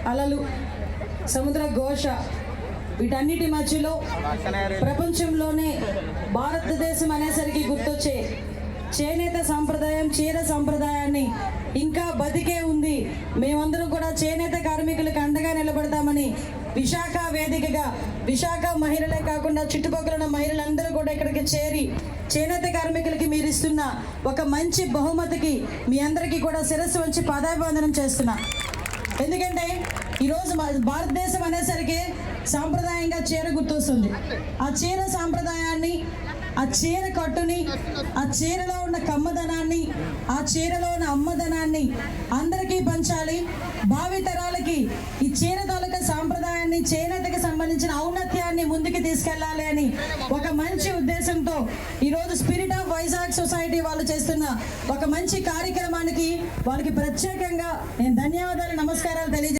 అలలు, సముద్ర ఘోష, వీటన్నిటి మధ్యలో ప్రపంచంలోనే భారతదేశం అనేసరికి గుర్తొచ్చే చేనేత సాంప్రదాయం, చీర సాంప్రదాయాన్ని ఇంకా బతికే ఉంది. మేమందరం కూడా చేనేత కార్మికులకు అండగా నిలబడతామని విశాఖ వేదికగా, విశాఖ మహిళలే కాకుండా చుట్టుపక్కల ఉన్న మహిళలందరూ కూడా ఇక్కడికి చేరి చేనేత కార్మికులకి మీరు ఇస్తున్న ఒక మంచి బహుమతికి మీ అందరికీ కూడా శిరస్సు వంచి పాదాభివందనం చేస్తున్నా. ఎందుకంటే ఈరోజు భారతదేశం అనేసరికి సాంప్రదాయంగా చీర గుర్తొస్తుంది. ఆ చీర సాంప్రదాయాన్ని, ఆ చీర కట్టుని, ఆ చీరలో ఉన్న కమ్మదనాన్ని, ఆ చీరలో ఉన్న అమ్మదనాన్ని అందరికీ పంచాలి. భావితరాలకి ఈ చీర తాలూకా సాంప్రదాయాన్ని, చేనేతకి సంబంధించిన ఔన్నత్యాన్ని ముందుకు తీసుకెళ్లాలి అని ఒక మంచి ఉద్దేశంతో ఈరోజు స్పిరిట్ ఆఫ్ వైజాగ్ సొసైటీ వాళ్ళు చేస్తున్న ఒక మంచి కార్యక్రమానికి వాళ్ళకి ప్రత్యేకంగా నేను ధన్యవాదాలు, నమస్కారాలు తెలియజేస్తాను.